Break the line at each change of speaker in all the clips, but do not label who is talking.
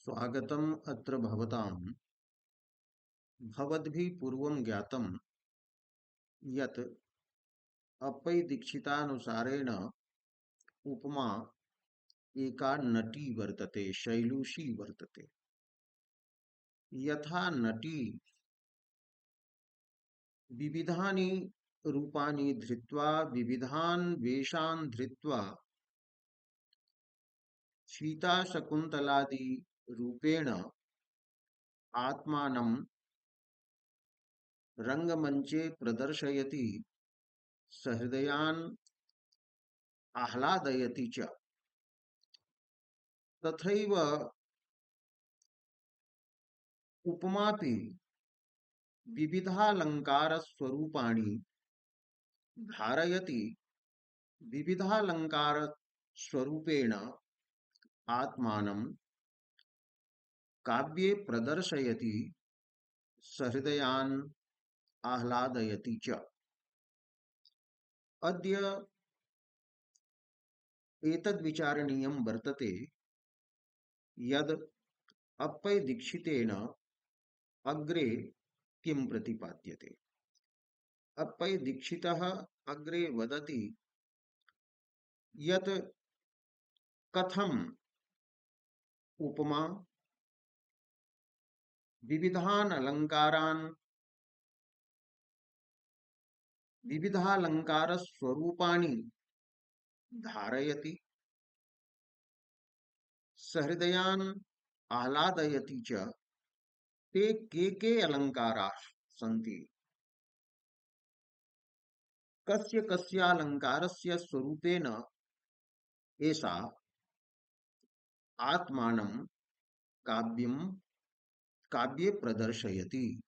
स्वागतम् अत्र भवतां। भवद्भिः पूर्वं ज्ञातं यत् अपैदीक्षितानुसारेण उपमा एका नटी वर्तते, शैलूषी वर्तते। यथा नटी विविधानि रूपाणि धृत्वा विविधान् वेषान् धृत्वा सीताशकुन्तलादि रूपेण आत्मानं रङ्गमञ्चे प्रदर्शयति, सहृदयान् आह्लादयति च। तथैव उपमापि विविधालङ्कारस्वरूपाणि धारयति, विविधालङ्कारस्वरूपेण आत्मानं काव्ये प्रदर्शयति, सहृदयान् आह्लादयति च। अद्य एतद्विचारणीयं वर्तते यद् अप्पयदीक्षितेन अग्रे किं प्रतिपाद्यते। अप्पयदीक्षितः अग्रे वदति यत् कथम् उपमा विविधान् अलङ्कारान् विविधालङ्कारस्वरूपाणि धारयति, सहृदयान् आह्लादयति च। ते के अलङ्काराः सन्ति, कस्य कस्यालङ्कारस्य स्वरूपेण एषा आत्मानं काव्यं काव्ये प्रदर्शयति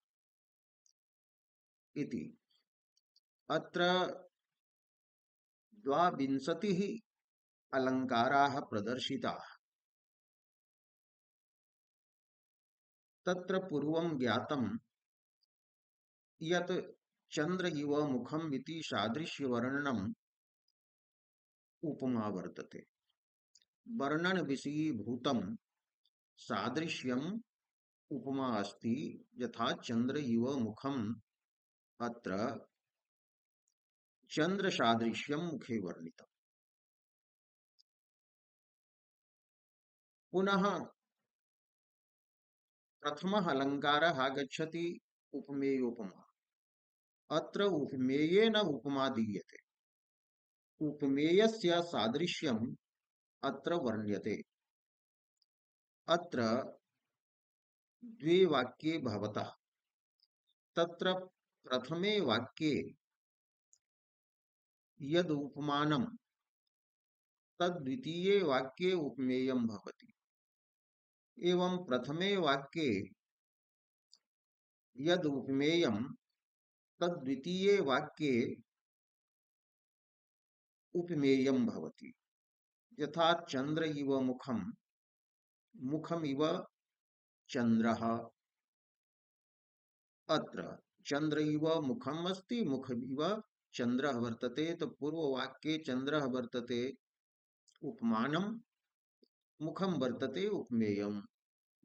इति। अत्र द्वाविंशतिः अलङ्काराः प्रदर्शिताः। तत्र पूर्वं ज्ञातं यत् चन्द्र इव मुखम् इति सादृश्यवर्णनम् उपमा वर्तते। वर्णनविषयीभूतं सादृश्यम् उपमा अस्ति। यथा चन्द्र इव मुखम्, अत्र चन्द्रसादृश्यं मुखे वर्णितम्। पुनः प्रथमः अलङ्कारः आगच्छति उपमेयोपमा। अत्र उपमेयेन उपमा दीयते। उपमेयस्य सादृश्यम् अत्र वर्ण्यते। अत्र द्वे वाक्ये भवतः। तत्र प्रथमे वाक्ये यद् उपमानं तद्द्वितीये वाक्ये उपमेयं भवति। एवं प्रथमे वाक्ये यद् उपमेयं तद्द्वितीये वाक्ये उपमेयं भवति। यथा चन्द्र इव मुखं, मुखमिव चन्द्रः। अत्र चन्द्र इव मुखम् अस्ति, मुखमिव चन्द्रः वर्तते। तो पूर्ववाक्ये चन्द्रः वर्तते उपमानं, मुखं वर्तते उपमेयम्।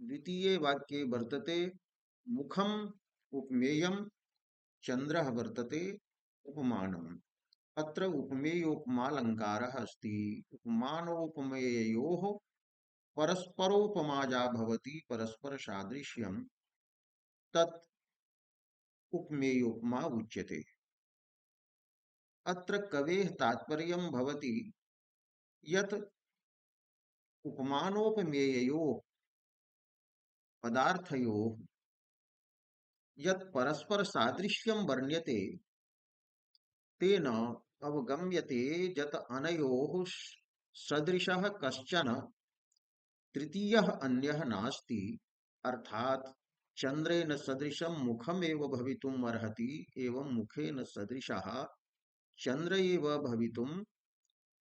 द्वितीये वाक्ये वर्तते मुखम् उपमेयं, चन्द्रः वर्तते उपमानम्। अत्र उपमेयोपमालङ्कारः अस्ति। उपमानोपमेययोः परस्परोपमा या भवति, परस्परसादृश्यं, तत् उपमेयोपमा उच्यते। अत्र कवेः तात्पर्यं भवति यत् उपमानोपमेययोः पदार्थयोः यत् परस्परसादृश्यं वर्ण्यते, तेन अवगम्यते यत् अनयोः सदृशः कश्चन तृतीयः अन्यः नास्ति। अर्थात् चन्द्रेण सदृशं मुखमेव भवितुम् अर्हति, एवं मुखेन सदृशः चन्द्र एव भवितुम्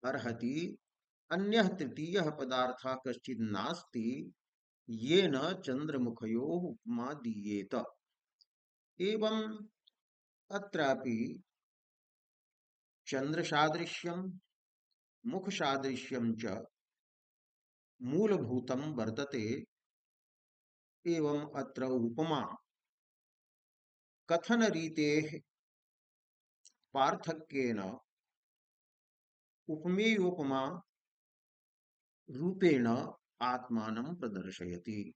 अर्हति। अन्यः तृतीयः पदार्थः कश्चित् नास्ति येन चन्द्रमुखयोः उपमा दीयेत। एवं अत्रापि चन्द्रसादृश्यं मुखसादृश्यं च मूलभूतं वर्तते। एवं अत्र उपमा कथन रीतेः पार्थक्येन उपमेयोपमा रूपेण आत्मानं प्रदर्शयति।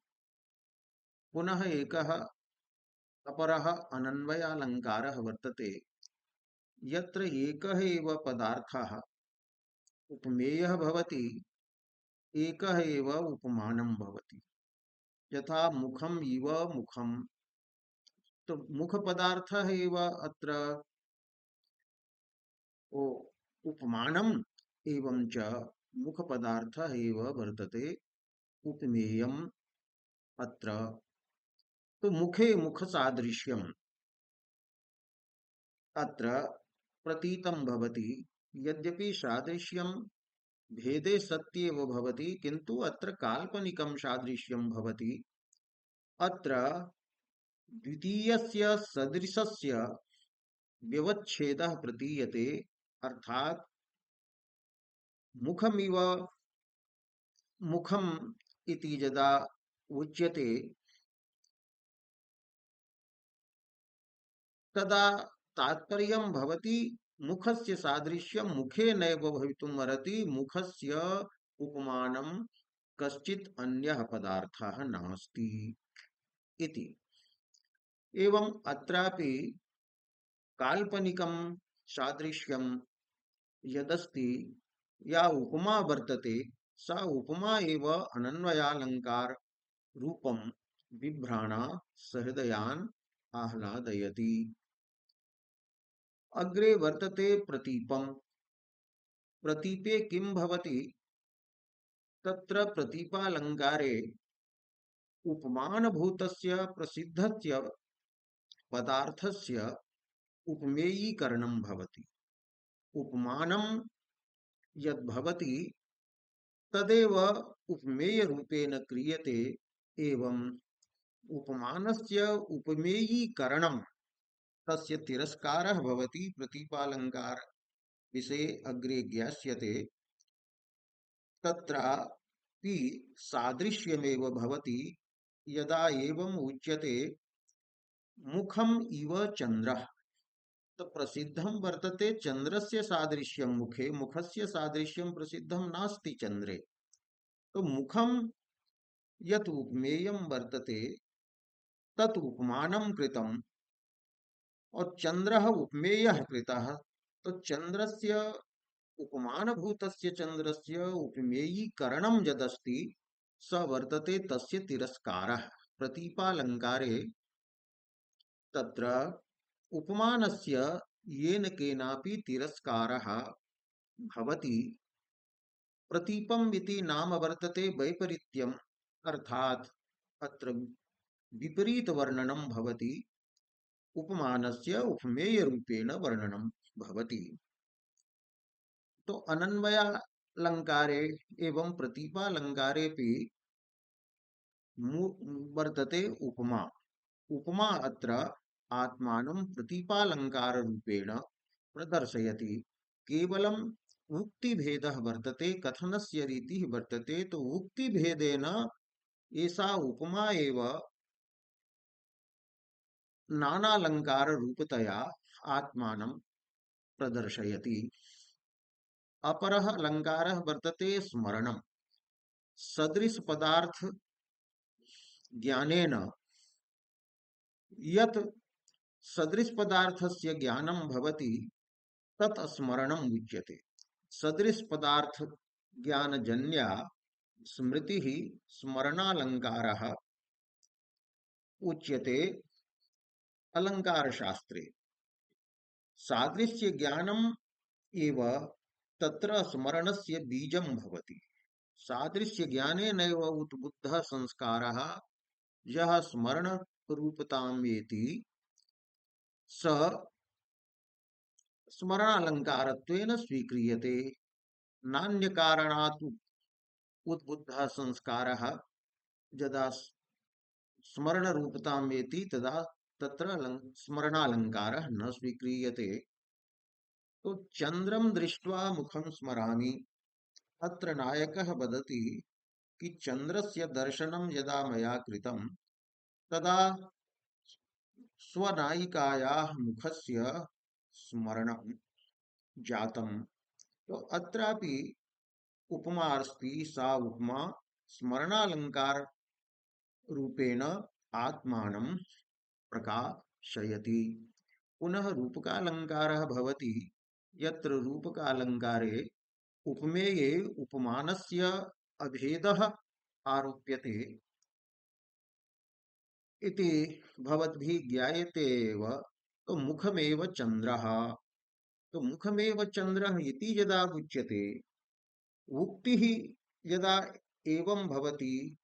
पुनः एकः अपरः अनन्वयालङ्कारः वर्तते, यत्र एकः एव पदार्थः उपमेयः भवति, एकः एव उपमानं भवति। यथा मुखम इव मुखम, तो मुख पदार्थः एव अत्र ओ उपमानम, एवं च मुख पदार्थः एव वर्तते उपमेयम् अत्र। तो मुखे मुख सादृश्यम् अत्र प्रतीतं भवति। यद्यपि सादृश्यं भेदे सत्येव भवति, किन्तु अत्र काल्पनिकं सादृश्यं भवति। अत्र द्वितीयस्य सदृशस्य व्यवच्छेदः प्रतीयते, अर्थात मुखमिव मुखम इति यदा उच्यते तदा तात्पर्यं भवति मुखस्य सादृश्यं मुखे नैव भवितुम् अर्हति, मुखस्य उपमानं कश्चित् अन्यः पदार्थः नास्ति इति। एवं अत्रापि काल्पनिकं सादृश्यं यदस्ति, या उपमा वर्तते, सा उपमा एव अनन्वयालंकार रूपं बिभ्राणा सहृदयान् आह्लादयति। अग्रे वर्तते प्रतीपम्। प्रतीपे किं भवति? तत्र प्रतीपालंकारे उपमानभूतस्य प्रसिद्धस्य पदार्थस्य उपमेयीकरणं भवति। उपमानं यद् भवति तदेव उपमेयरूपेण क्रियते, एवं उपमानस्य उपमेयीकरणं तस्य तिरस्कारः भवति। प्रतीपालंकार विषये अग्रे ज्ञास्यते। तत्रापि सादृश्यमेव भवति। यदा एवम् उच्यते मुखम इव चंद्रः, तो प्रसिद्धं वर्तते चंद्रस्य सादृश्यं मुखे, मुखस्य सादृश्यं प्रसिद्धं नास्ति चंद्रे। तो मुखम यत् उपमेयं वर्तते तत् उपमानं कृतम्, और चंद्रः उपमेयः कृतः। तो चंद्रस्य उपमानभूतस्य चंद्रस्य उपमेयीकरणं यदस्ति स वर्तते तस्य तिरस्कारः। प्रतीपालंकारे तत्र उपमानस्य येन केनापि तिरस्कारः भवति। प्रतीपम् इति नाम वर्तते वैपरीत्यम्, अर्थात अत्र विपरीत वर्णनं भवति, उपमानस्य उपमेय रूपेण वर्णनं भवति। तो अनन्वयालंकारे एवं प्रतीपालंकारेपि वर्तते उपमा। उपमा अत्र आत्मानं प्रतीपालंकार रूपेण प्रदर्शयति। केवलम् उक्तिभेदः वर्तते, कथनस्य रीतिः वर्तते। तो उक्तिभेदेन एषा उपमा एव नानालंकार रूपतया आत्मानं प्रदर्शयति। अपरः अलंकारः वर्तते स्मरणम्। सदृश पदार्थ ज्ञानेन यत् सदृश पदार्थस्य ज्ञानं भवति तत् स्मरणम् उच्यते। सदृश पदार्थ ज्ञानजन्या स्मृतिः स्मरणालंकारः उच्यते अलंकार शास्त्रे। सादृश्य ज्ञानम् एव तत्र स्मरणस्य बीजं भवति। सादृश्य ज्ञानेनैव उद्बुद्धः संस्कारः यः स्मरण रूपतामेति स स्मरणालंकारत्वेन स्वीक्रियते। नान्य कारणात् उद्बुद्धः संस्कारः यदा स्मरण रूपतामेति तदा तत्र स्मरणालंकारः न स्वीक्रियते। तो चंद्रम दृष्ट्वा मुखम स्मरामि। अत्र नायकः वदति कि चंद्रस्य दर्शनं यदा मया कृतं तदा स्वनायिकायाः मुखस्य स्मरणं जातं। तो अत्रापि उपमा अस्ति, सा उपमा स्मरणालंकार रूपेण आत्मानं प्रकाशयति। पुनः रूपकालंकारः भवति यत्र रूपकालंकारे उपमेये उपमानस्य अभेदः आरोप्यते इति भवद्भिः ज्ञायते एव। तो मुखमेव चन्द्रः, तो मुखमेव चन्द्रः इति यदा उच्यते, उक्तिः यदा एवं भवति,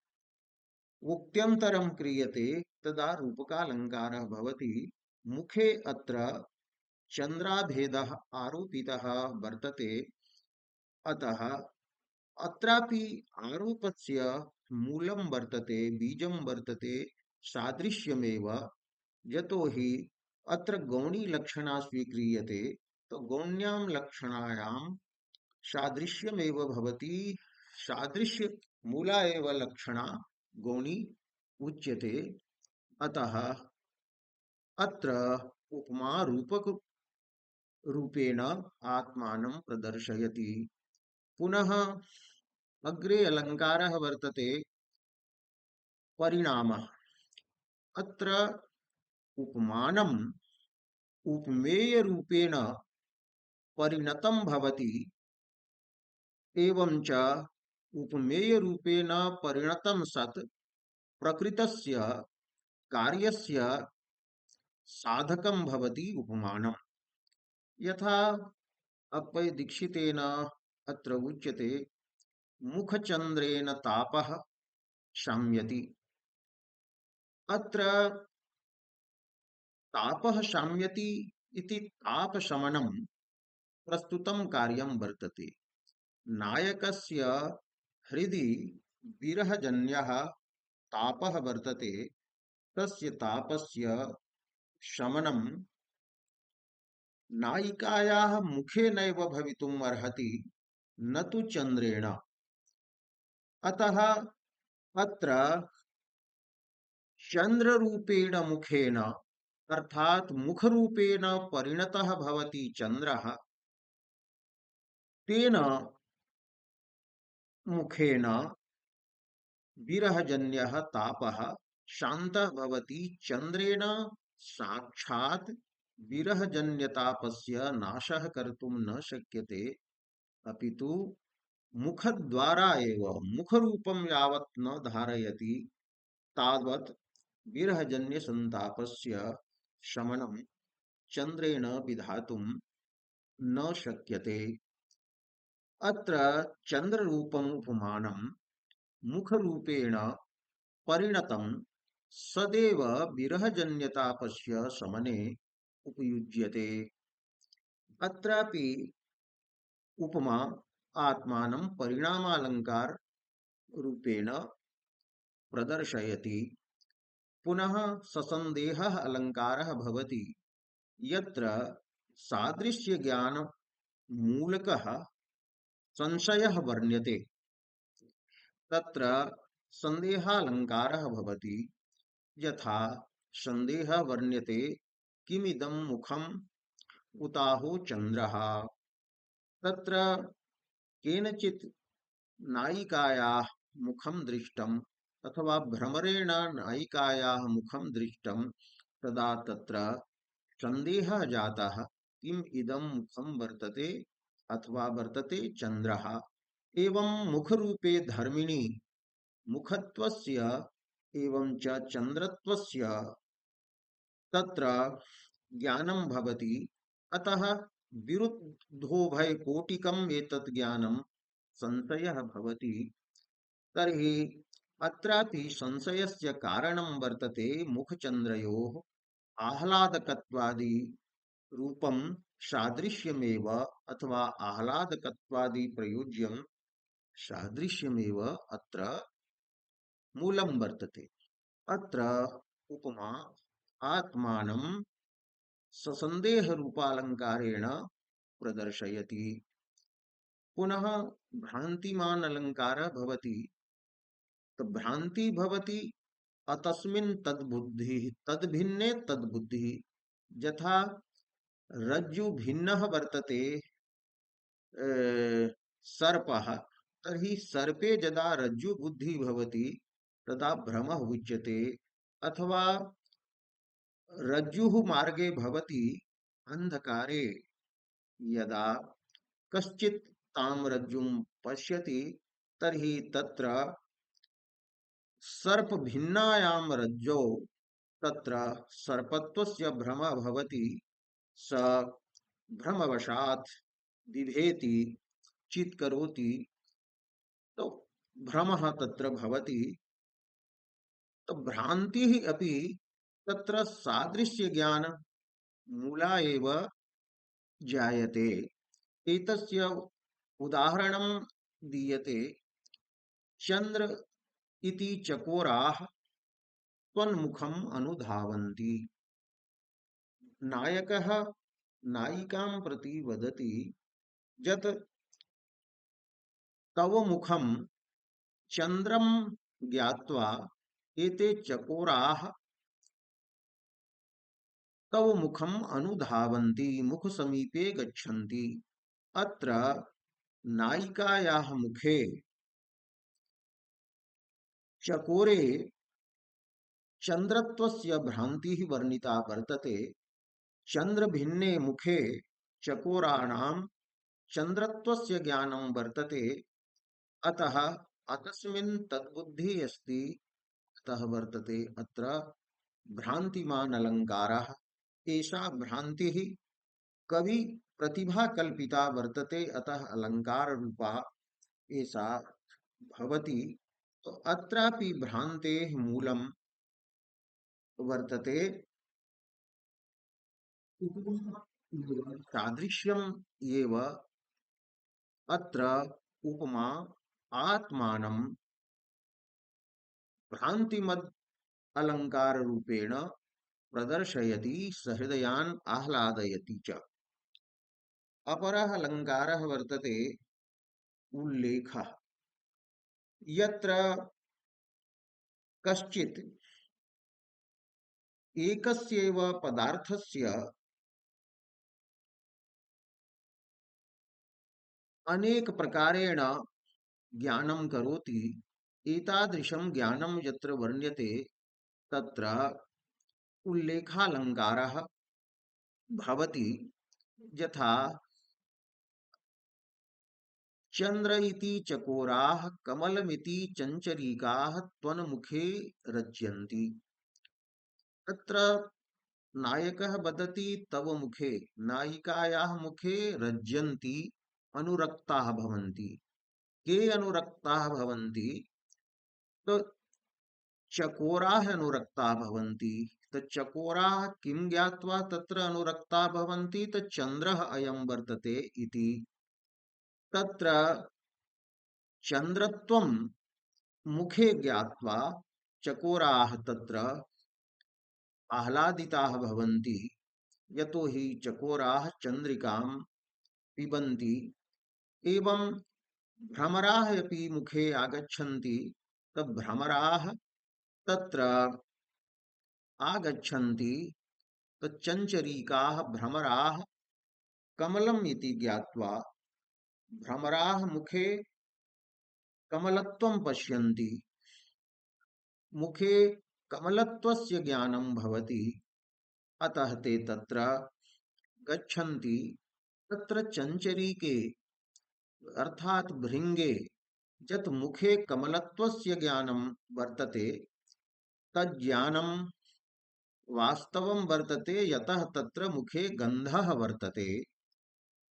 उक्त्यन्तरं क्रियते, तदा रूपकालङ्कारः भवति। मुखे अत्र चन्द्राभेदः आरोपितः वर्तते, अतः अत्रापि आरोपस्य मूलं वर्तते, बीजं वर्तते सादृश्यमेव। यतोहि अत्र गौणी लक्षणा स्वीक्रियते, तो गौण्यां लक्षणायां सादृश्यमेव भवति। सादृश्य मूला एव लक्षणा गौणी उच्यते। अतः अत्र उपमा रूपक रूपेण आत्मानं प्रदर्शयति। पुनः अग्रे अलङ्कारः वर्तते परिणामः। अत्र उपमानम् उपमेयरूपेण परिणतं भवति, एवं च उपमेयरूपेण परिणतं सत् प्रकृतस्य कार्यस्य साधकं भवति उपमानम्। यथा अप्पय दीक्षितेन अत्र उच्यते, मुखचन्द्रेण तापः शम्यति। अत्र तापः शम्यति इति तापशमनं प्रस्तुतं कार्यं वर्तते। नायकस्य हृदि विरहजन्यः तापः वर्तते, तस्य तापस्य शमनं नायिकायाः मुखेनैव भवितुम् अर्हति, न तु चन्द्रेण। अतः अत्र चन्द्ररूपेण मुखेन, अर्थात मुखरूपेण परिणतः भवति चन्द्रः, तेन मुखेन विरहजन्यः तापः शान्तः भवति। चन्द्रेण साक्षात् विरहजन्यतापस्य नाशः कर्तुं न शक्यते, अपितु मुखद्वारा एव, मुखरूपं यावत् न धारयति तावत् विरहजन्यसन्तापस्य शमनं चन्द्रेण विधातुं न शक्यते। अत्र चन्द्ररूपम् उपमानं मुखरूपेण परिणतं सदैव विरहजन्यतापस्य शमने उपयुज्यते। अत्रापि उपमा आत्मानं परिणामालंकार रूपेण प्रदर्शयति। पुनः ससन्देहः अलङ्कारः भवति यत्र सादृश्य ज्ञान मूलकः संशयः वर्ण्यते, तत्र संदेहालंकारः भवति। यथा संदेहः वर्ण्यते, किमिदं मुखम् उताहो चन्द्रः। तत्र केनचित् नायिकायाः मुखं दृष्टम्, अथवा भ्रमरेण नायिकायाः मुखं दृष्टं, तदा तत्र सन्देहः जातः, किम् इदं मुखं वर्तते अथवा वर्तते चन्द्रः। एवं मुखरूपे धर्मिणि मुखत्वस्य एवं च चन्द्रत्वस्य तत्र ज्ञानं भवति। अतः विरुद्धोभयकोटिकम् एतत् ज्ञानं संशयः भवति। तर्हि अत्रापि संशयस्य कारणं वर्तते मुखचन्द्रयोः आह्लादकत्वादि रूपं सादृश्यमेव, अथवा आह्लादकत्वादि प्रयोज्यं सादृश्यमेव अत्र मूलं वर्तते। अत्र उपमा आत्मानं ससन्देहरूपालङ्कारेण प्रदर्शयति। पुनः भ्रान्तिमान् अलङ्कारः भवति। तो भ्रान्ति भवति अतस्मिन् तद्बुद्धि तद्भिन्ने तद्बुद्धि यथा रज्जु भिन्नः वर्तते सर्पः तर्हि सर्पे यदा रज्जु बुद्धि भवति तदा भ्रमः उच्यते। अथवा रज्जुः मार्गे भवति अंधकारे यदा कश्चित् तां रज्जुं पश्यति तर्हि तत्र सर्प भिन्नायां रज्जौ तत्र सर्पत्वस्य भ्रमः भवति। स भ्रमवशात् बिभेति चित्करोति तो भ्रमः तत्र भवति। तो भ्रान्तिः अपि तत्र सादृश्य ज्ञान मूला एव जायते। एतस्य उदाहरणं दीयते। चंद्र इति चकोराः त्वन्मुखम् अनुधावन्ति। नायकः नायिकां प्रति वदति यत् तव मुखं चंद्रम ज्ञात्वा एते चकोराः तव मुखम अनुधावन्ति मुख समीपे गच्छन्ति। अत्र नायिकायाः मुखे चकोरे चंद्रत्वस्य भ्रान्तिः वर्णिता वर्तते। चंद्र भिन्ने मुखे चकोराणां चंद्रत्वस्य ज्ञानं वर्तते। अतः अतस्मिन् तद्बुद्धि अस्ति। अतः वर्तते अत्र भ्रांतिमान अलंकारः। एषा भ्रांतिः कवि प्रतिभा कल्पिता वर्तते अतः अलंकार रूपा एषा भवति। तो अत्रापि भ्रान्तेः मूलं वर्तते सादृश्यम् एव। अत्र उपमा आत्मानं भ्रान्तिमद् अलंकार रूपेण प्रदर्शयति सहृदयान् आह्लादयति च। अपरः अलंकारः वर्तते उल्लेखः। यत्र कश्चित् एकस्यैव पदार्थस्य अनेक प्रकारेण ज्ञानं करोति एतादृशं ज्ञानं यत्र वर्ण्यते तत्र उल्लेखालंकारः भवति। यथा चंद्र इति चकोराः कमलमिति चंचरीकाः त्वन्मुखे रज्यन्ति। तत्र नायकः वदति तव मुखे नायिकायाः मुखे रज्यन्ति अनुरक्ताः भवन्ति। के अनुरक्ताः भवन्ति तो चकोराः अनुरक्ताः भवन्ति। तो चकोराः किं ज्ञात्वा तत्र अनुरक्ताः भवन्ति तो चन्द्रः अयं वर्तते इति। तत्र चन्द्रत्वं मुखे ज्ञात्वा चकोराः तत्र आह्लादिताः भवन्ति। यतो हि चकोराः चन्द्रिकां पिबन्ति। एवं भ्रमराः अपि मुखे आगच्छन्ति। तब भ्रमराः तत्र आगच्छन्ति। तो चंचरीकाः भ्रमराः कमलम् इति ज्ञात्वा भ्रमराः मुखे कमलत्वं पश्यन्ति। मुखे कमलत्वस्य ज्ञानं भवति। अतः ते तत्र गच्छन्ति। तत्र चंचरीके अर्थात भृंगे यत् मुखे कमलत्वस्य ज्ञानं वर्तते तज्ज्ञानं वास्तवं वर्तते यतः तत्र मुखे गन्धः वर्तते।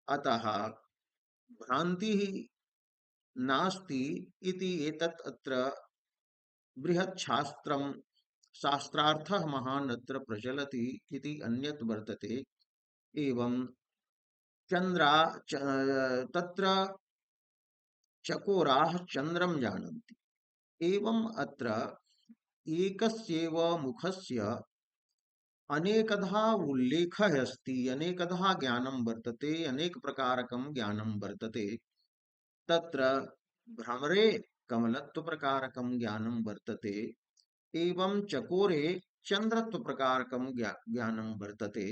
अतः भ्रान्तिः नास्ति इति एतत् अत्र बृहत् शास्त्रं शास्त्रार्थः महान् अत्र प्रचलति इति अन्यत् वर्तते। एवं चन्द्रा तत्र चकोराः चन्द्रं जानन्ति। एवं अत्र एकस्यैव मुखस्य अनेकधा उल्लेखः अस्ति। अनेकधा ज्ञानं वर्तते अनेक प्रकारकं ज्ञानं वर्तते। तत्र भ्रमरे कमलत्व प्रकारकं ज्ञानं वर्तते। एवं चकोरे चंद्रत्व प्रकारकं ज्ञानं वर्तते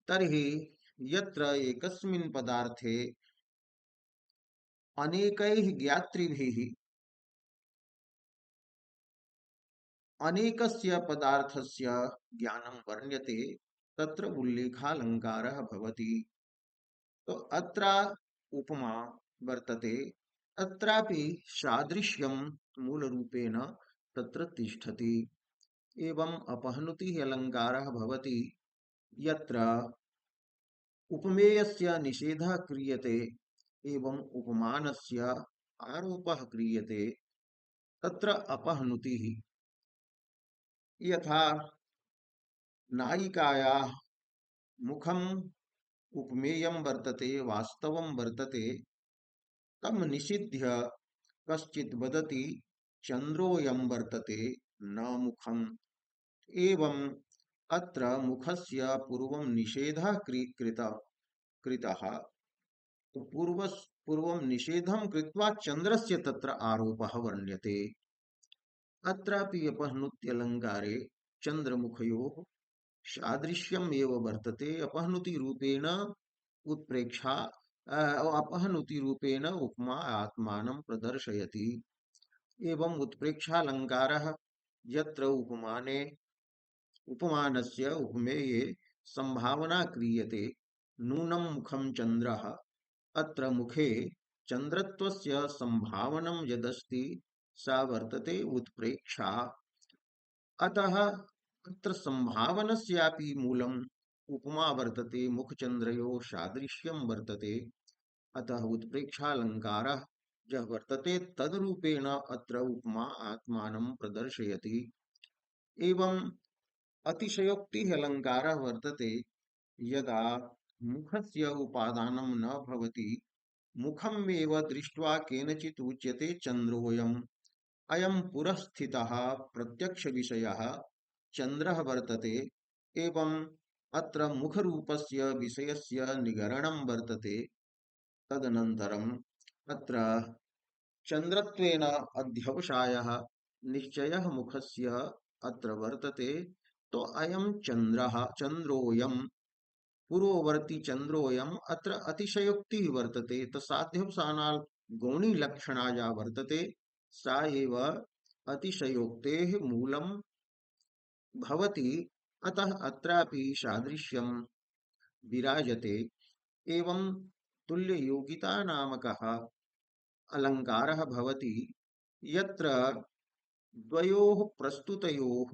तर्हि यत्र एकस्मिन् पदार्थे अनेकैः ज्ञातृभिः अनेकस्य पदार्थस्य ज्ञानं वर्ण्यते तत्र उल्लेखालङ्कारः भवति। तो अत्र उपमा वर्तते, अत्रापि सादृश्यं मूलरूपेण तत्र तिष्ठति। एवं अपहनुतिः अलङ्कारः भवति यत्र उपमेयस्य निषेधः क्रियते एवं उपमानस्य आरोपः क्रियते तत्र अपहनुतिः। यथा नायिकायाः मुखम् उपमेयं वर्तते वास्तवं वर्तते तं निषिध्य कश्चित् वदति चन्द्रोऽयं वर्तते न मुखम्। एवं अत्र मुखस्य पूर्वं निषेधः कृतः। तो पूर्वं निषेधं कृत्वा चन्द्रस्य तत्र आरोपः वर्ण्यते। अत्रापि अपहनुत्यलङ्कारे चन्द्रमुखयोः सादृश्यम् एव वर्तते। अपहनुतिरूपेण उत्प्रेक्षा अपहनुतिरूपेण उपमा आत्मानं प्रदर्शयति। एवं उत्प्रेक्षालङ्कारः यत्र उपमानस्य उपमेये संभावना क्रियते नूनं मुखं चन्द्रः, अत्र मुखे चन्द्रत्वस्य संभावनं यदस्ति सा वर्तते उत्प्रेक्षा। अतः अत्र संभावनस्यापि मूलम् उपमा वर्तते, मुखचन्द्रयोः सादृश्यं वर्तते। अतः उत्प्रेक्षालङ्कारः यः वर्तते तद्रूपेण अत्र उपमा आत्मानं प्रदर्शयति। एवं अतिशयोक्तिः अलङ्कारः वर्तते यदा मुखस्य उपादानं न भवति मुखमेव दृष्ट्वा केनचित् उच्यते चन्द्रोऽयम्, अयं पुरस्थितः प्रत्यक्षविषयः चन्द्रः वर्तते। एवं अत्र मुखरूपस्य विषयस्य निगरणं वर्तते। तदनन्तरम् अत्र चन्द्रत्वेन अध्यवसायः निश्चयः मुखस्य अत्र वर्तते। तो अयं चन्द्रः चन्द्रोऽयं पूर्ववर्ती चन्द्रोऽयम् अत्र अतिशयोक्तिः वर्तते। तस्साध्यवसानाल् गौणी लक्षणा या वर्तते सा एव अतिशयोक्तेः मूलं भवति। अतः अत्रापि सादृश्यं विराजते। एवं तुल्ययोगिता नामकः अलङ्कारः भवति यत्र द्वयोः प्रस्तुतयोः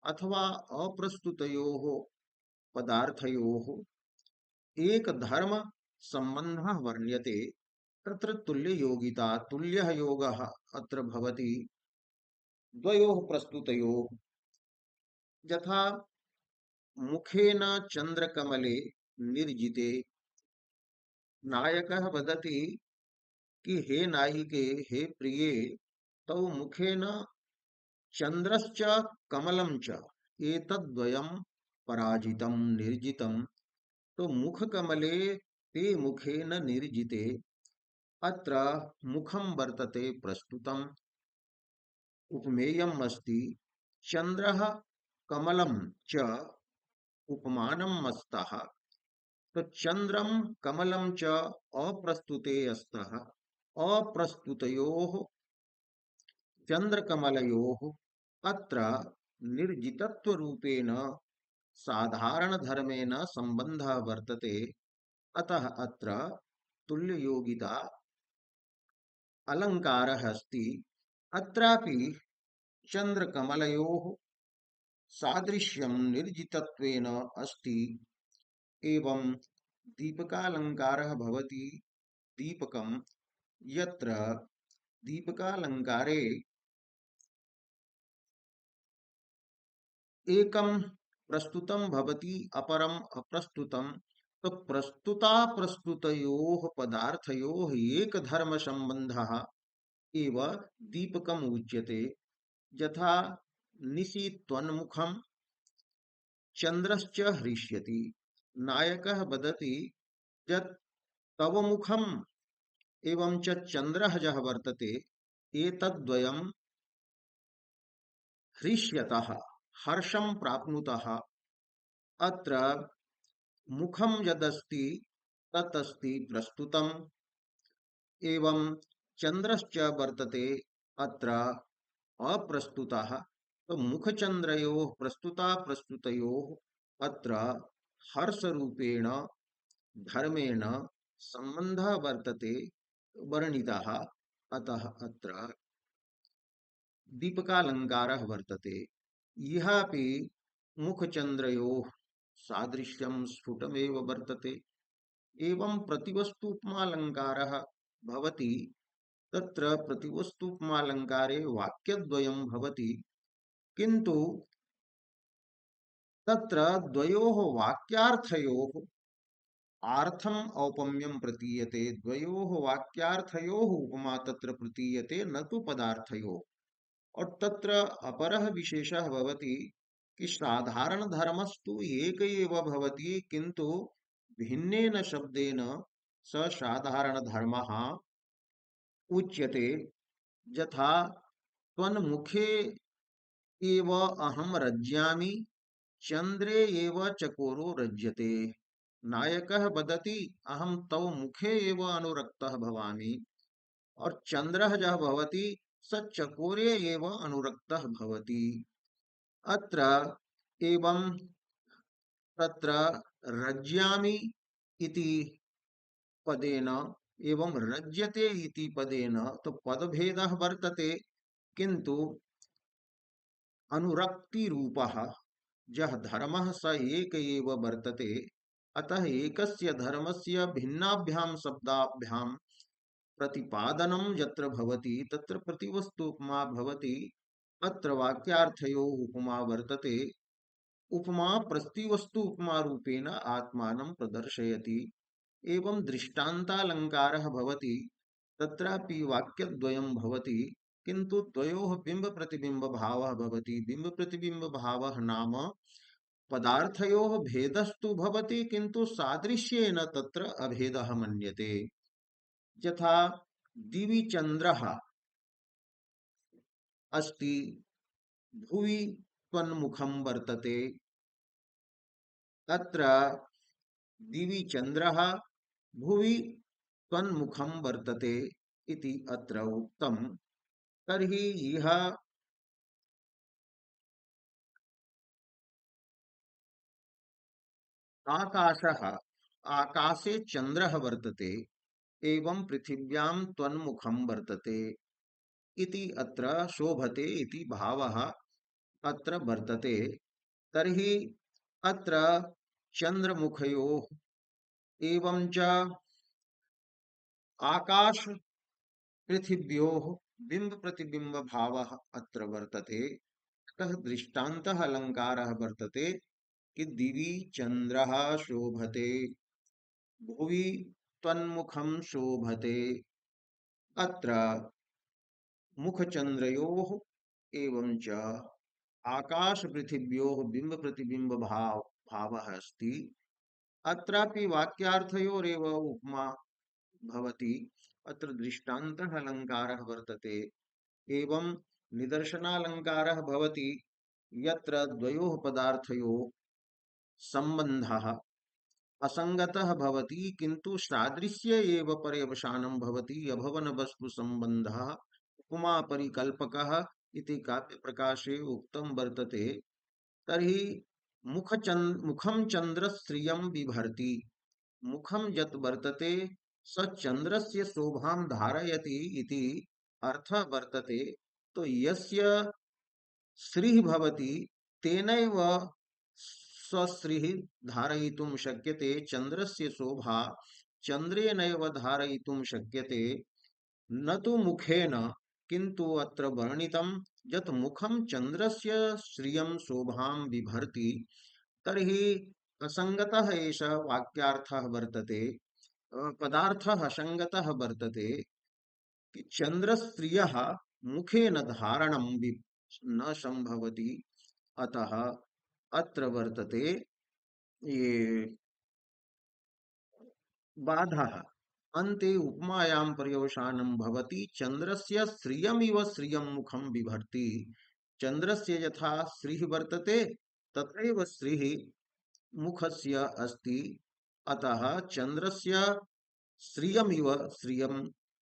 अथवा अप्रस्तुतयोः पदार्थयोः एक धर्म संबंधः वर्ण्यते। तत्र तुल्ययोगिता तुल्यः योगः अत्र भवति द्वयोः प्रस्तुतयोः। यथा मुखेन चन्द्रकमले निर्जिते नायकः वदति कि हे नायिके हे प्रिये तौ मुखेन चन्द्रश्च कमलं च एतद्वयं पराजितं निर्जितं। तो मुखकमले ते मुखेन निर्जिते, अत्र मुखं वर्तते प्रस्तुतम् उपमेयम् अस्ति, चन्द्रः कमलं च उपमानम् अस्तः। तो चन्द्रं कमलं च अप्रस्तुते स्तः। अप्रस्तुतयोः चन्द्रकमलयोः अत्र निर्जितत्वरूपेण साधारणधर्मेण सम्बन्धः वर्तते। अतः अत्र तुल्ययोगिता अलङ्कारः अस्ति। अत्रापि चन्द्रकमलयोः सादृश्यं निर्जितत्वेन अस्ति। एवं दीपकालङ्कारः भवति दीपकं यत्र दीपकालङ्कारे एकं प्रस्तुतं भवति अपरम् अप्रस्तुतं। तो प्रस्तुता प्रस्तुतयोः पदार्थयोः एक धर्म संबंधः एव दीपकम् उच्यते। यथा निशि त्वन्मुखं चन्द्रश्च हृष्यति, नायकः वदति यत् तव मुखम् एवं च चन्द्रः यः वर्तते एतद्वयं हृष्यतः हर्षं प्राप्नुतः अत्र मुखं यदस्ति ततस्ति प्रस्तुतम् एवं चंद्रश्च वर्तते अत्र अप्रस्तुतः तो मुखचंद्रयोः प्रस्तुता प्रस्तुतयोः अत्र हर्षरूपेण धर्मेण संबंधः वर्तते वर्णितः अतः अत्र दीपकालंकारः वर्तते इहापि मुखचंद्रयोः सादृश्यं स्फुटमेव वर्तते एवं प्रतिवस्तुपमालंकारः भवति तत्र प्रतिवस्तुपमालंकारे वाक्यद्वयं भवति किन्तु तत्र द्वयोः वाक्यार्थयोः आर्थम औपम्यं प्रतीयते द्वयोः वाक्यार्थयोः उपमा तत्र प्रतीयते न तु पदार्थयोः और तत्र अपरः विशेषः भवति कि साधारण धर्मस्तु एक एव भवति किन्तु भिन्नेन शब्देन स साधारण धर्मः उच्यते यथा त्वन्मुखे एव अहम रज्यामि चंद्रे एव चकोरो रज्यते नायकः वदति अहम तव मुखे एव अनुरक्तः भवामि और चंद्रः यः भवति स चकोरे एव अनुरक्तः भवति अत्र एवं तत्र रज्यामि इति पदेन एवं रज्यते इति पदेन तो पदभेदः वर्तते किंतु अनुरक्ति रूपः यः धर्मः स एक एव वर्तते अतः एकस्य धर्मस्य भिन्नाभ्यां शब्दाभ्यां प्रतिपादनं यत्र भवति तत्र प्रतिवस्तु उपमा भवति अत्र वाक्यार्थयोः उपमा वर्तते उपमा प्रतिवस्तु उपमा रूपेण आत्मानं प्रदर्शयति एवं दृष्टान्तालंकारः भवति तत्रापि वाक्यद्वयं भवति किन्तु द्वयोः बिंब प्रतिबिंब भावः भवति बिंब प्रतिबिंब भावः नाम पदार्थयोः भेदस्तु भवति किन्तु सादृश्येन तत्र अभेदः मन्यते यथा दिवि चन्द्रः अस्ति भुवि त्वन्मुखं वर्तते अत्र दिवि चन्द्रः भुवि त्वन्मुखं वर्तते इति अत्र उक्तम् तर्हि इह आकाशः आकाशे चन्द्रः वर्तते एवं पृथिव्यां त्वन्मुखं वर्तते इति अत्र शोभते इति भावः अत्र वर्तते तर्हि अत्र चन्द्रमुखयोः एवं च आकाश पृथिव्योः बिंब प्रतिबिंब भावः अत्र वर्तते अतः दृष्टान्तः अलङ्कारः वर्तते कि दिवि चन्द्रः शोभते भुवि त्वन्मुखं शोभते अत्र मुखचन्द्रयोः एवं च आकाश पृथिव्योः बिंब प्रतिबिंब भावः अस्ति अत्रापि वाक्यार्थयोरेव उपमा भवति अत्र दृष्टान्तः अलङ्कारः वर्तते एवं निदर्शनालङ्कारः भवति यत्र द्वयोः पदार्थयोः सम्बन्धः असंगतः भवति किन्तु सादृश्य एव पर्यवसानं भवति अभवन वस्तु संबंधः उपमा परिकल्पकः इति काव्यप्रकाशे उक्तं वर्तते तर्हि मुखं चंद्र श्रियं बिभर्ति मुखं यत् वर्तते स चंद्रस्य शोभां धारयति इति अर्थः वर्तते तो यस्य श्रीः भवति तेनैव स्वश्रीः धारयितुं शक्यते चंद्रस्य शोभा चंद्रेनैव धारयितुं शक्यते न तु मुखेन किन्तु अत्र वर्णितं यत् मुखं चंद्रस्य श्रियं शोभां बिभर्ति तर्हि असंगतः एषः वाक्यार्थः वर्तते पदार्थः असंगतः वर्तते कि चंद्रस्त्रियः मुखेन धारणं न संभवति अतः अत्र वर्तते ये बाधः अन्ते उपमायां पर्यवसानं भवति चंद्रस्य श्रियमिव श्रियं मुखं बिभर्ति चंद्रस्य यथा श्रीः वर्तते तथैव श्रीः मुखस्य अस्ति, अतः चंद्रस्य श्रियमिव श्रियं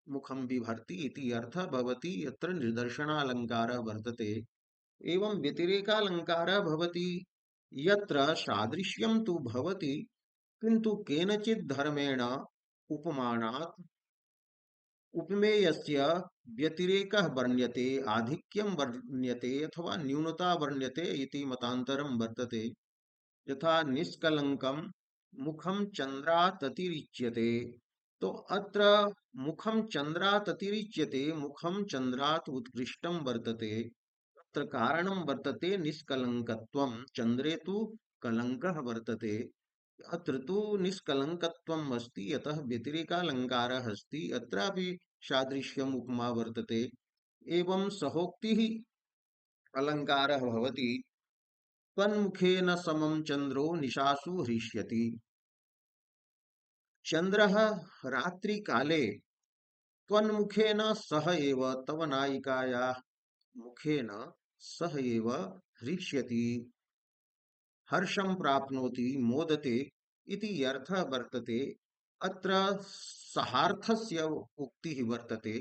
मुखं बिभर्ति इति अर्थः भवति। यत्र निदर्शनालंकारः वर्तते एवं व्यतिरेकालंकारः भवति, यत्र सादृश्यं तु भवति किंतु केनचित् धर्मेण उपमानात् उपमेयस्य व्यतिरेकः वर्ण्यते, आधिक्यं वर्ण्यते अथवा न्यूनता वर्ण्यते इति मतान्तरं वर्तते। यथा निष्कलंकम मुखम चंद्राततिरिच्यते, तो अत्र मुखम चंद्राततिरिच्यते, मुखम चंद्रात् उत्कृष्टं वर्तते। अत्र कारणं वर्तते निष्कलंकत्वं, चंद्रे तु कलंकः वर्तते। अत्र तु निष्कलङ्कत्वम् अस्ति, यतः व्यतिरेकालङ्कारः अस्ति, अत्रापि सादृश्यम् उपमा वर्तते। एवं सहोक्तिः अलङ्कारः भवति। त्वन्मुखेन समं चन्द्रो निशासु हृष्यति। चन्द्रः रात्रिकाले त्वन्मुखेन सह एव, तव नायिकायाः मुखेन सह एव हृष्यति, हर्षं प्राप्नोति, मोदते इति अर्थः वर्तते। अत्र सहार्थस्य उक्तिः वर्तते।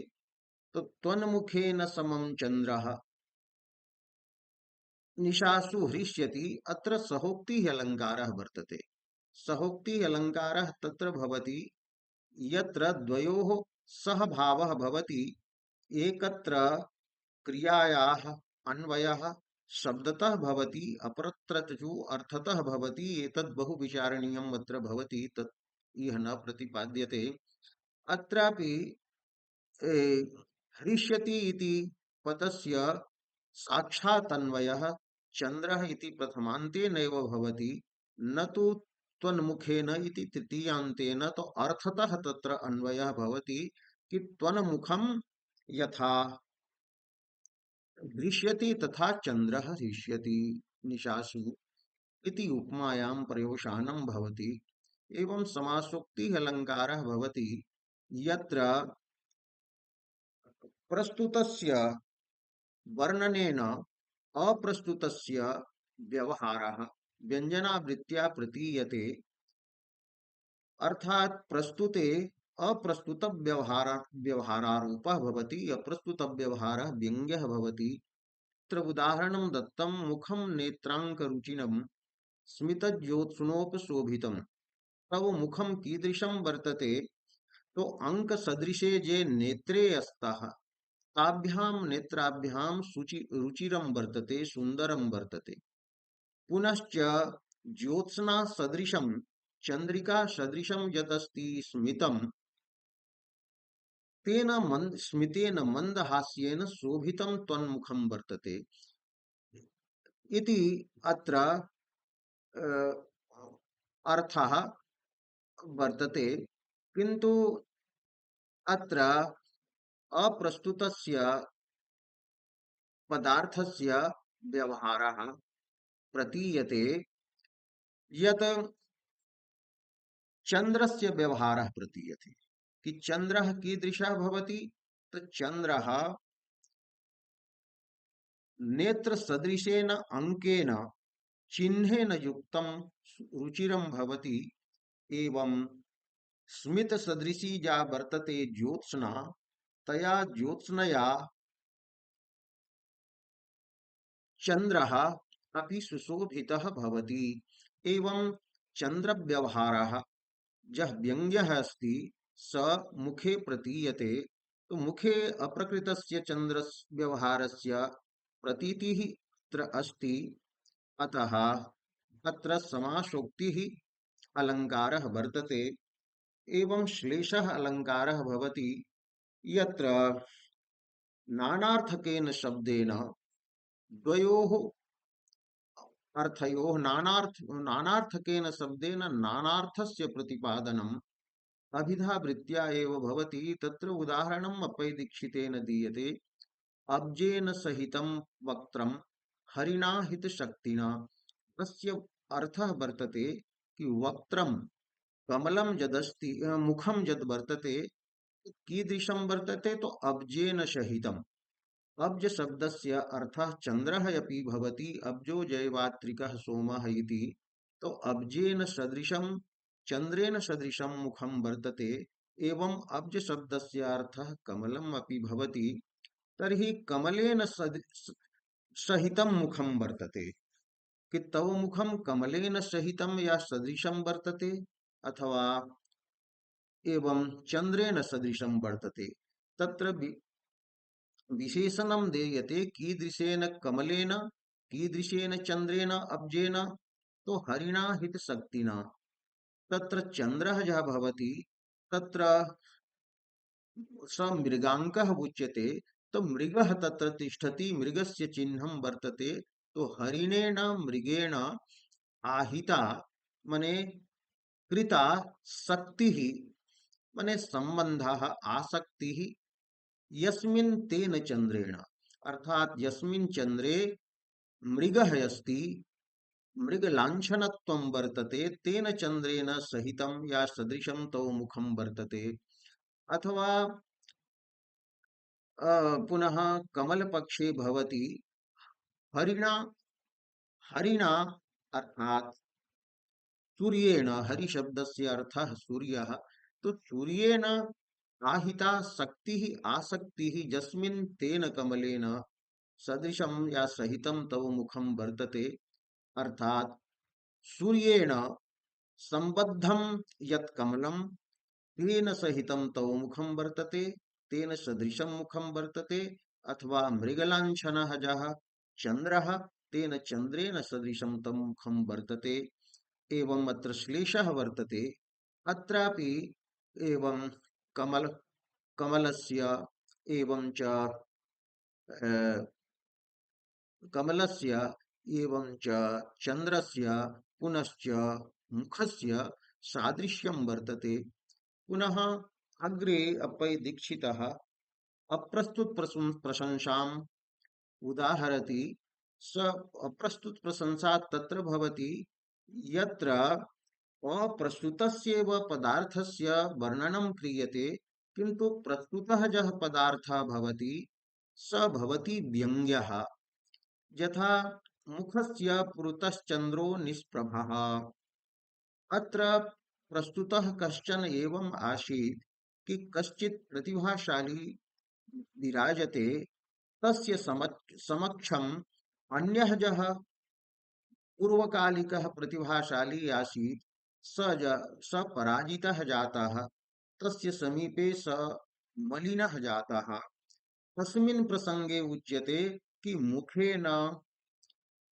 तो त्वन्मुखेन समं चन्द्रः निशासु हृष्यति, अत्र सहोक्तिः अलङ्कारः वर्तते। सहोक्तिः अलङ्कारः तत्र भवति यत्र द्वयोः सहभावः भवति, एकत्र क्रियायाः अन्वयः शब्दतः भवति, अपरत्र तु अर्थतः भवति। एतद् बहु विचारणीयम् अत्र भवति, तत् इह न प्रतिपाद्यते। अत्रापि हृष्यति इति पदस्य साक्षात् अन्वयः चन्द्रः इति प्रथमान्तेनैव भवति, न तु त्वन्मुखेन इति तृतीयान्तेन। तो अर्थतः तत्र अन्वयः भवति कि त्वन्मुखं यथा दृश्यति तथा चन्द्रः हृष्यति निशासु इति उपमायां प्रयोशानं भवति। एवं समासोक्तिः अलङ्कारः भवति यत्र प्रस्तुतस्य वर्णनेन अप्रस्तुतस्य व्यवहारः व्यञ्जनावृत्त्या प्रतीयते, अर्थात प्रस्तुते अप्रस्तुत व्यवहारारूपः भवति, अप्रस्तुत व्यवहारः व्यङ्ग्यः भवति। तत्र उदाहरणं दत्तं, मुखं नेत्राङ्करुचिनं स्मितज्योत्स्नोपशोभितं, तव मुखं कीदृशं वर्तते। तो अंक सदृशे जे नेत्रे स्तः, ताभ्यां नेत्राभ्यां रुचिरं वर्तते, सुंदरं वर्तते। पुनश्च ज्योत्स्ना सदृशं, चंद्रिका सदृशं यदस्ति स्मितं, तेन स्मितेन मंदहास्येन शोभितं त्वन्मुखं वर्तते इति अत्र अर्थः वर्तते। किन्तु अत्र अप्रस्तुतस्य पदार्थस्य व्यवहारः प्रतीयते, यत् चन्द्रस्य व्यवहारः प्रतीयते। कि चन्द्रः कीदृशः भवति, तो चन्द्रः नेत्र सदृशेन अंकेन चिह्नेन युक्तं रुचिरं भवति। एवं स्मित सदृशी या वर्तते ज्योत्स्ना, तया ज्योत्स्नया चन्द्रः अपि सुशोभितः भवति। एवं चन्द्र व्यवहारः यः व्यङ्ग्यः अस्ति स मुखे प्रतीयते। तो मुखे अप्रकृतस्य चन्द्र व्यवहारस्य प्रतीतिः अत्र अस्ति, अतः अत्र समासोक्तिः अलङ्कारः वर्तते। एवं श्लेषः अलङ्कारः भवति यत्र नानार्थकेन शब्देन द्वयोः अर्थयोः नानार्थकेन शब्देन नानार्थस्य प्रतिपादनम् अभिधावृत्त्या एव भवति। तत्र उदाहरणम् अपैदीक्षितेन दीयते। अब्जेन सहितं वक्त्रं हरिणा हितशक्तिना। तस्य अर्थः वर्तते कि वक्त्रं कमलं यदस्ति, मुखं यद् वर्तते कीदृशं वर्तते, तो अब्जेन सहितं, अब्ज शब्दस्य अर्थः चन्द्रः अपि भवति, अब्जो जैवात्रिकः सोमः इति। तो अब्जेन सदृशं चन्द्रेण सदृशं मुखं वर्तते, एवं अब्ज शब्दस्य अर्थः कमलम् अपि भवति। तर्हि कमलेन सहितं मुखं वर्तते, कि तव मुखं कमलेन सहितं या सदृशं वर्तते, अथवा एवं चन्द्रेण सदृशं वर्तते। तत्र विशेषणं देयते कीदृशेन कमलेन, कीदृशेन चन्द्रेण अब्जेन। तो हरिणा हितशक्तिना तत्र चन्द्रः यः भवति, तत्र स मृगाङ्कः उच्यते। तो मृगः तत्र तिष्ठति, मृगस्य चिह्नं वर्तते। तो हरिणेन मृगेण आहिता मने कृता शक्तिः, मने सम्बन्धः, आसक्तिः, यस्मिन् तेन चन्द्रेण, अर्थात यस्मिन् चन्द्रे मृगः अस्ति, मृगलाञ्छनत्वं वर्तते, तेन चन्द्रेण सहितं या सदृशं तव मुखं वर्तते। अथवा पुनः कमलपक्षे भवति हरिणा, हरिणा अर्थात सूर्येण, हरि शब्दस्य अर्थः सूर्यः। तो सूर्येण आहिता शक्तिः, आसक्तिः, यस्मिन् तेन कमलेन सदृशं या सहितं तव मुखं वर्तते। अर्थात सूर्येण संबद्धं यत् कमलं, तेन सहितं तव मुखं वर्तते, तेन सदृशं मुखं वर्तते। अथवा मृगलाञ्छनः यः चन्द्रः, तेन चन्द्रेण सदृशं तं मुखं वर्तते। एवं अत्र श्लेषः वर्तते। अत्रापि एवं कमल, कमलस्य एवं च कमलस्य एवं च चन्द्रस्य पुनश्च मुखस्य सादृश्यं वर्तते। पुनः अग्रे अप्पय दीक्षितः अप्रस्तुत प्रशंसाम् उदाहरति। स अप्रस्तुत प्रशंसा तत्र भवति यत्र अप्रस्तुतस्यैव पदार्थस्य वर्णनं क्रियते, किन्तु प्रस्तुतः यः पदार्थः भवति स भवति व्यङ्ग्यः। यथा मुखस्य पुरतश्चन्द्रो निष्प्रभः। अत्र प्रस्तुतः कश्चन एवं आसीत् कि कश्चित् प्रतिभाशाली विराजते, तस्य समक्षम् अन्यः यः पूर्वकालिकः प्रतिभाशाली आसीत्, स पराजितः जातः, तस्य समीपे स मलिनः जातः। तस्मिन् प्रसङ्गे उच्यते कि मुखेन,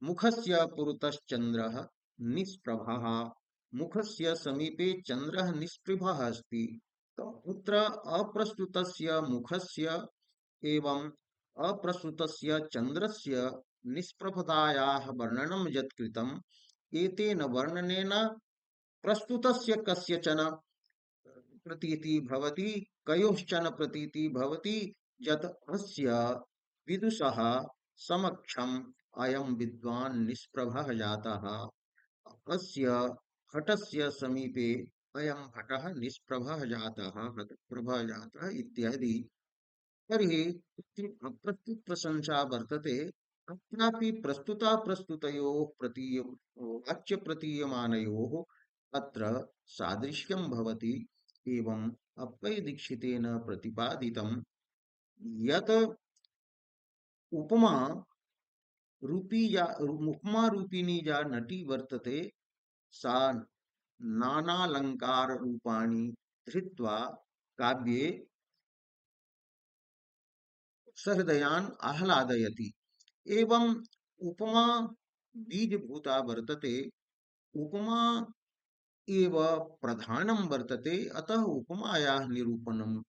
मुखस्य पुरतश्चन्द्रः निष्प्रभः, मुखस्य समीपे चन्द्रः निष्प्रभः अस्ति। तो अत्र अप्रस्तुतस्य मुखस्य एवं अप्रस्तुतस्य चन्द्रस्य निष्प्रभतायाः वर्णनं यत् कृतम्, एतेन वर्णनेन प्रस्तुतस्य कस्यचन प्रतीति भवति, कयोश्चन प्रतीति भवति, यत् अस्य विदुषः समक्षम् अयं विद्वान् निष्प्रभः जातः, अस्य हटस्य समीपे अयं हटः निष्प्रभः जातः, हतप्रभः जातः इत्यादि। तर्हि अप्रस्तुत प्रशंसा वर्तते। अत्रापि प्रस्तुता प्रस्तुतयोः वाच्य प्रतीयमानयोः अत्र सादृश्यं भवति। एवं अप्पय दीक्षितेन प्रतिपादितं यत् उपमा रूपी या उपमा रूपिणी या नटी वर्तते, सा नानालंकार रूपाणि धृत्वा काव्ये सहृदयान् आह्लादयति। एवं उपमा बीजभूता वर्तते, उपमा एव प्रधानं वर्तते। अतः उपमायाः निरूपणम्,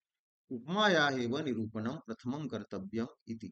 उपमायाः एव निरूपणं प्रथमं कर्तव्यम् इति।